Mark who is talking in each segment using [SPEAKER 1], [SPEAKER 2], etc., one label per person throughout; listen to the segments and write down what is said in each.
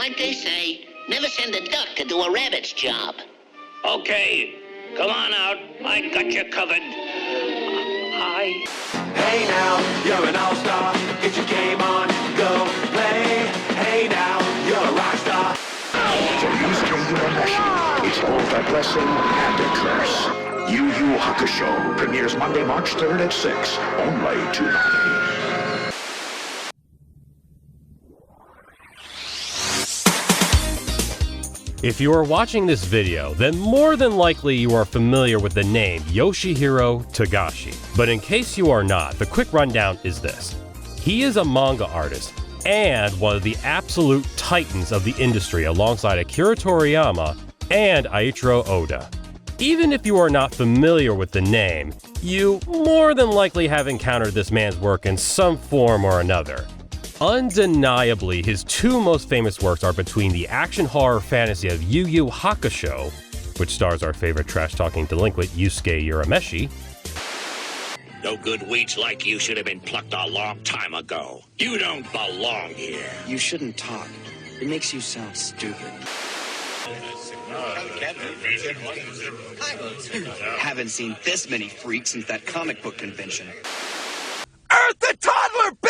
[SPEAKER 1] Like they say, never send a duck to do a rabbit's job.
[SPEAKER 2] Okay, come on out. I got you covered. Hi.
[SPEAKER 3] Hey now, you're an all-star. Get your game on, go play. Hey now, you're a rock star.
[SPEAKER 4] For Yusuke Urameshi, it's both a blessing and a curse. Yu Yu Hakusho premieres Monday, March 3rd at 6, only tonight.
[SPEAKER 5] If you are watching this video, then more than likely you are familiar with the name Yoshihiro Togashi. But in case you are not, the quick rundown is this. He is a manga artist and one of the absolute titans of the industry alongside Akira Toriyama and Eiichiro Oda. Even if you are not familiar with the name, you more than likely have encountered this man's work in some form or another. Undeniably, his two most famous works are between the action horror fantasy of Yu Yu Hakusho, which stars our favorite trash-talking delinquent Yusuke Urameshi.
[SPEAKER 2] No good weeds like you should have been plucked a long time ago. You don't belong here.
[SPEAKER 6] You shouldn't talk. It makes you sound stupid. Haven't seen this many freaks since that comic book convention.
[SPEAKER 7] Earth the toddler, b****!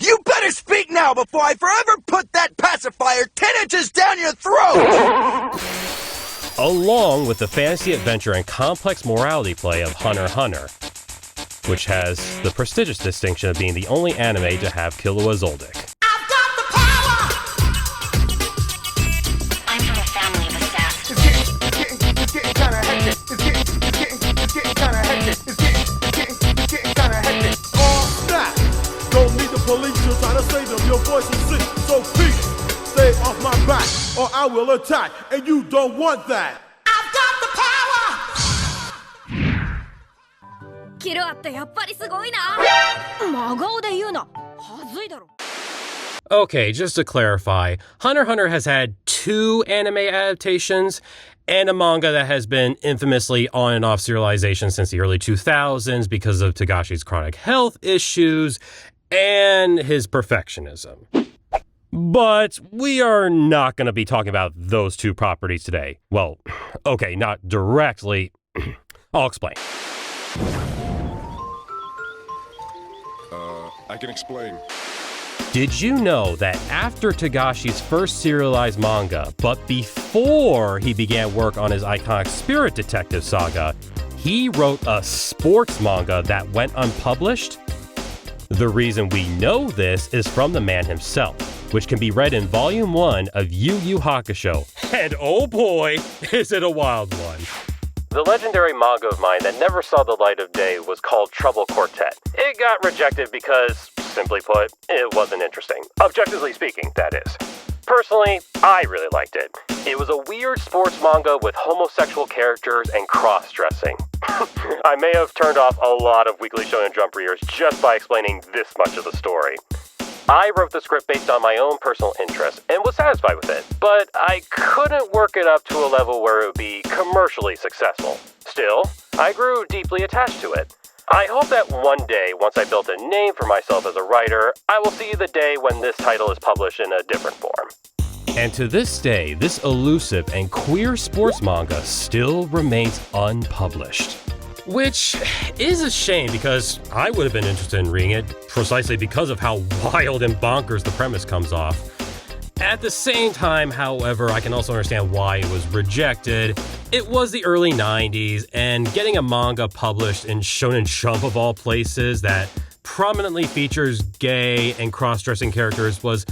[SPEAKER 7] You better speak now before I forever put that pacifier 10 inches down your throat!
[SPEAKER 5] Along with the fantasy adventure and complex morality play of Hunter x Hunter, which has the prestigious distinction of being the only anime to have Killua Zoldyck.
[SPEAKER 8] I've got the power! I'm from a family of assassins.
[SPEAKER 7] It's getting kinda hectic. It's getting kinda hectic. It's getting kinda hectic.
[SPEAKER 9] Oh, snap! Don't need the police, you're trying to save them. Your voice is sick, so peace. Stay off my back, or I will attack, and you don't want that.
[SPEAKER 8] I've got the power!
[SPEAKER 10] キルアってやっぱりすごいな。真顔で言うな。はずいだろ。
[SPEAKER 5] Okay, just to clarify, Hunter x Hunter has had 2 anime adaptations and a manga that has been infamously on and off serialization since the early 2000s because of Togashi's chronic health issues and his perfectionism. But we are not going to be talking about those 2 properties today. Well, okay, not directly. I'll explain.
[SPEAKER 11] I can explain.
[SPEAKER 5] Did you know that after Togashi's first serialized manga, but before he began work on his iconic Spirit Detective saga, he wrote a sports manga that went unpublished? The reason we know this is from the man himself, which can be read in Volume 1 of Yu Yu Hakusho. And oh boy, is it a wild one. The legendary manga of mine that never saw the light of day was called Trouble Quartet. It got rejected because, simply put, it wasn't interesting. Objectively speaking, that is. Personally, I really liked it. It was a weird sports manga with homosexual characters and cross-dressing. I may have turned off a lot of Weekly Shonen Jump readers just by explaining this much of the story. I wrote the script based on my own personal interests and was satisfied with it, but I couldn't work it up to a level where it would be commercially successful. Still, I grew deeply attached to it. I hope that one day, once I built a name for myself as a writer, I will see the day when this title is published in a different form. And to this day, this elusive and queer sports manga still remains unpublished. Which is a shame because I would have been interested in reading it precisely because of how wild and bonkers the premise comes off. At the same time, however, I can also understand why it was rejected. It was the early 90s, and getting a manga published in Shonen Jump of all places that prominently features gay and cross-dressing characters was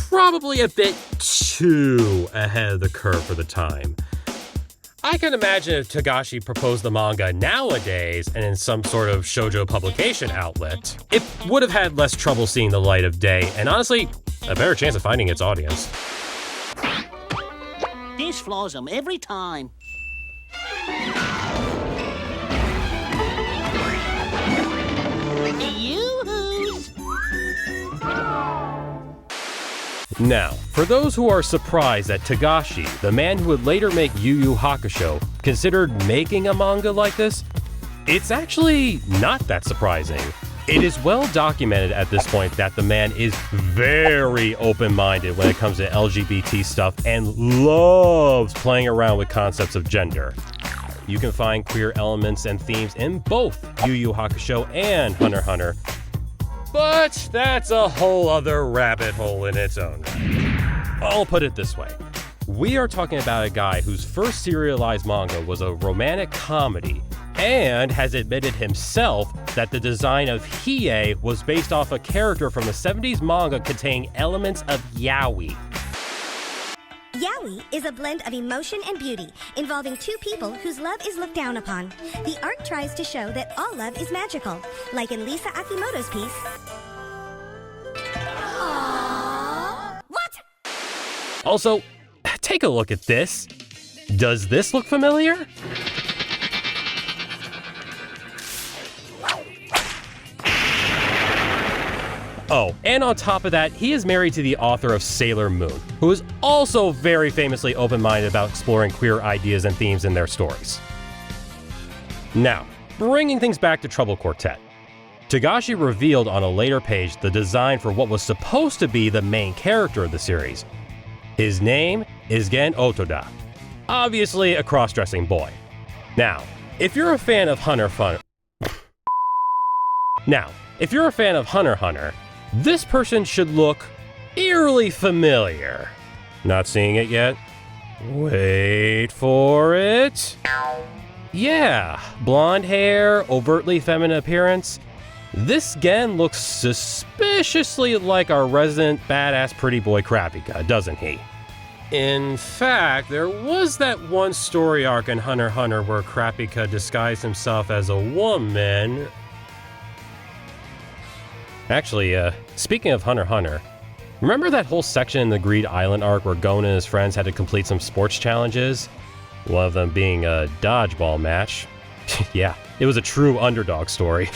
[SPEAKER 5] probably a bit too ahead of the curve for the time. I can imagine if Togashi proposed the manga nowadays and in some sort of shoujo publication outlet, it would have had less trouble seeing the light of day, and honestly, a better chance of finding its audience.
[SPEAKER 1] This floors them every time. Yoo-hoos!
[SPEAKER 5] Now, for those who are surprised that Togashi, the man who would later make Yu Yu Hakusho, considered making a manga like this, it's actually not that surprising. It is well documented at this point that the man is very open-minded when it comes to LGBT stuff and loves playing around with concepts of gender. You can find queer elements and themes in both Yu Yu Hakusho and Hunter x Hunter, but that's a whole other rabbit hole in its own right. I'll put it this way. We are talking about a guy whose first serialized manga was a romantic comedy and has admitted himself that the design of Hiei was based off a character from the 70s manga containing elements of yaoi.
[SPEAKER 11] Yaoi is a blend of emotion and beauty, involving two people whose love is looked down upon. The arc tries to show that all love is magical, like in Lisa Akimoto's piece.
[SPEAKER 10] Aww. What?
[SPEAKER 5] Also, take a look at this. Does this look familiar? Oh, and on top of that, he is married to the author of Sailor Moon, who is also very famously open-minded about exploring queer ideas and themes in their stories. Now, bringing things back to Trouble Quartet. Togashi revealed on a later page the design for what was supposed to be the main character of the series. His name is Gen Otoda, obviously a cross-dressing boy. Now, if you're a fan of Hunter x Hunter, this person should look eerily familiar. Not seeing it yet? Wait for it. Yeah, blonde hair, overtly feminine appearance. This Gen looks suspiciously like our resident badass pretty boy Kurapica, doesn't he? In fact, there was that one story arc in Hunter x Hunter where Kurapica disguised himself as a woman. Actually, speaking of Hunter x Hunter, remember that whole section in the Greed Island arc where Gon and his friends had to complete some sports challenges? One of them being a dodgeball match. Yeah, it was a true underdog story.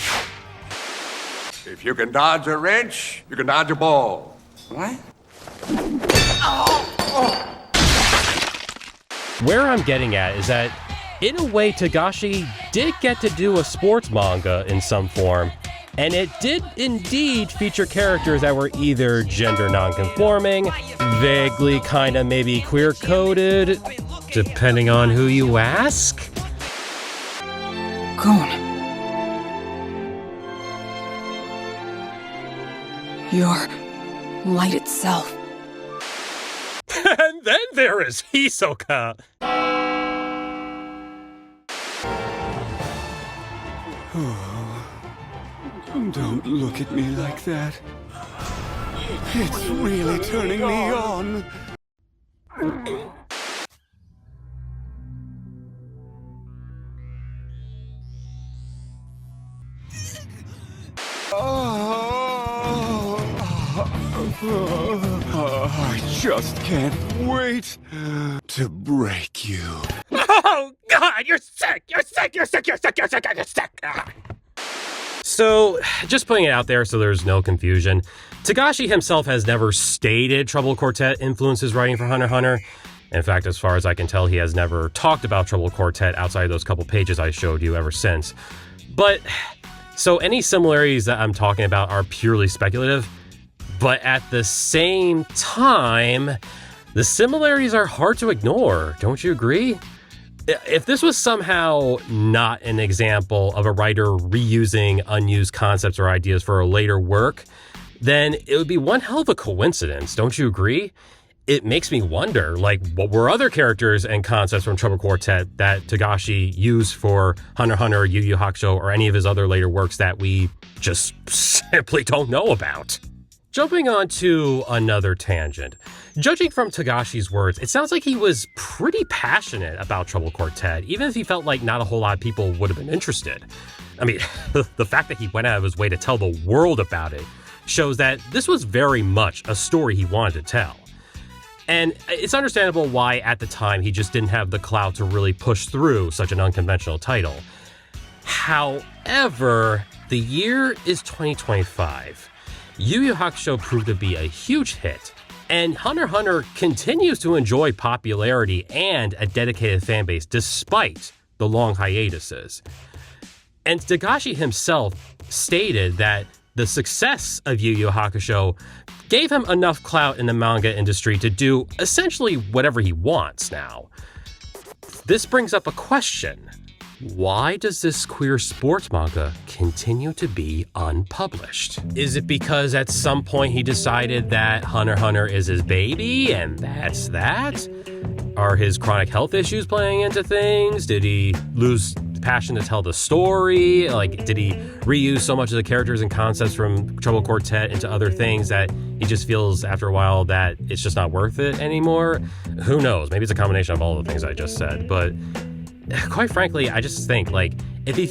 [SPEAKER 12] If you can dodge a wrench, you can dodge a ball. What?
[SPEAKER 5] Where I'm getting at is that, in a way, Togashi did get to do a sports manga in some form, and it did indeed feature characters that were either gender non-conforming, vaguely kinda maybe queer-coded, depending on who you ask.
[SPEAKER 13] Gon. You're light itself.
[SPEAKER 5] And then there is Hisoka.
[SPEAKER 14] Don't look at me like that. It's really turning me on. I just can't wait to break you.
[SPEAKER 5] Oh, God, you're sick! You're sick! You're sick! You're sick! You're sick! You're sick! Ah. So, just putting it out there so there's no confusion, Togashi himself has never stated Trouble Quartet influenced his writing for Hunter x Hunter. In fact, as far as I can tell, he has never talked about Trouble Quartet outside of those couple pages I showed you ever since. But, so any similarities that I'm talking about are purely speculative, but at the same time, the similarities are hard to ignore, don't you agree? If this was somehow not an example of a writer reusing unused concepts or ideas for a later work, then it would be one hell of a coincidence, don't you agree? It makes me wonder, like, what were other characters and concepts from Trouble Quartet that Togashi used for Hunter x Hunter, Yu Yu Hakusho, or any of his other later works that we just simply don't know about? Jumping on to another tangent. Judging from Togashi's words, it sounds like he was pretty passionate about Trouble Quartet, even if he felt like not a whole lot of people would have been interested. I mean, the fact that he went out of his way to tell the world about it shows that this was very much a story he wanted to tell. And it's understandable why, at the time, he just didn't have the clout to really push through such an unconventional title. However, the year is 2025. Yu Yu Hakusho proved to be a huge hit, and Hunter x Hunter continues to enjoy popularity and a dedicated fanbase despite the long hiatuses. And Togashi himself stated that the success of Yu Yu Hakusho gave him enough clout in the manga industry to do essentially whatever he wants now. This brings up a question. Why does this queer sports manga continue to be unpublished? Is it because at some point he decided that Hunter x Hunter is his baby and that's that? Are his chronic health issues playing into things? Did he lose passion to tell the story? Like, did he reuse so much of the characters and concepts from Trouble Quartet into other things that he just feels after a while that it's just not worth it anymore? Who knows? Maybe it's a combination of all the things I just said, but quite frankly, I just think, like, if he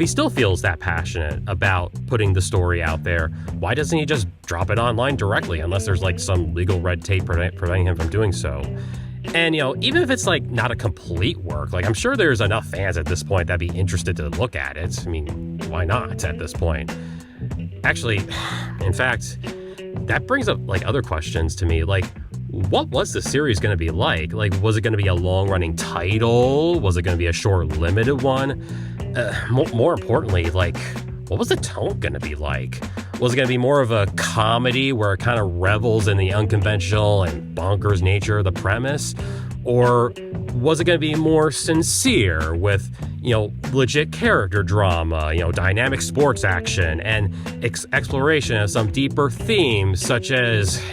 [SPEAKER 5] still feels that passionate about putting the story out there, why doesn't he just drop it online directly, unless there's like some legal red tape preventing him from doing so? And, even if it's like not a complete work, like I'm sure there's enough fans at this point that'd be interested to look at it. I mean, why not at this point? Actually, in fact, that brings up like other questions to me. Like, what was the series going to be like? Like, was it going to be a long-running title? Was it going to be a short, limited one? More importantly, like, what was the tone going to be like? Was it going to be more of a comedy where it kind of revels in the unconventional and bonkers nature of the premise? Or was it going to be more sincere with, legit character drama, dynamic sports action, and exploration of some deeper themes, such as,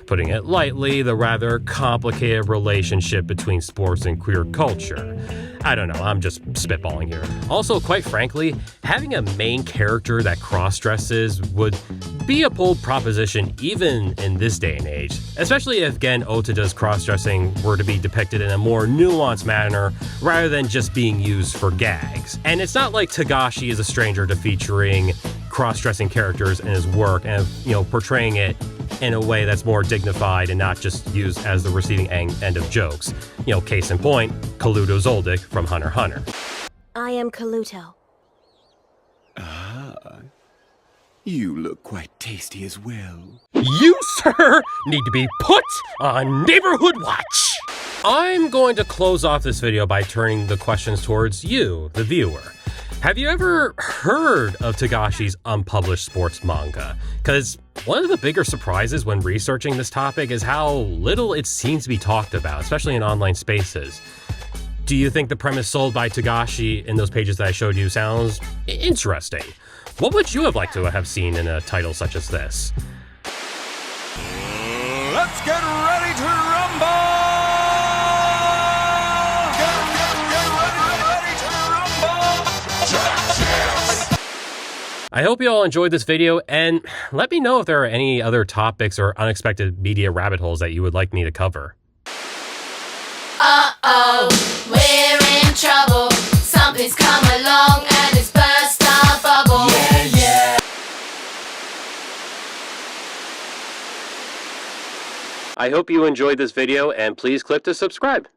[SPEAKER 5] putting it lightly, the rather complicated relationship between sports and queer culture? I don't know, I'm just spitballing here. Also, quite frankly, having a main character that cross-dresses would be a bold proposition even in this day and age, especially if Gen Otada's cross-dressing were to be depicted in a more nuanced manner rather than just being used for gags. And it's not like Togashi is a stranger to featuring cross-dressing characters in his work and, portraying it in a way that's more dignified and not just used as the receiving end of jokes. Case in point, Kaluto Zoldyck from Hunter x Hunter.
[SPEAKER 10] I am Kaluto.
[SPEAKER 14] Ah, you look quite tasty as well.
[SPEAKER 5] You, sir, need to be put on neighborhood watch. I'm going to close off this video by turning the questions towards you, the viewer. Have you ever heard of Togashi's unpublished sports manga? Because one of the bigger surprises when researching this topic is how little it seems to be talked about, especially in online spaces. Do you think the premise sold by Togashi in those pages that I showed you sounds interesting? What would you have liked to have seen in a title such as this?
[SPEAKER 7] Let's get ready to rumble!
[SPEAKER 5] I hope you all enjoyed this video, and let me know if there are any other topics or unexpected media rabbit holes that you would like me to cover.
[SPEAKER 8] Uh-oh, we're in trouble. Something's come along and it's burst our bubble. Yeah, yeah.
[SPEAKER 5] I hope you enjoyed this video, and please click to subscribe.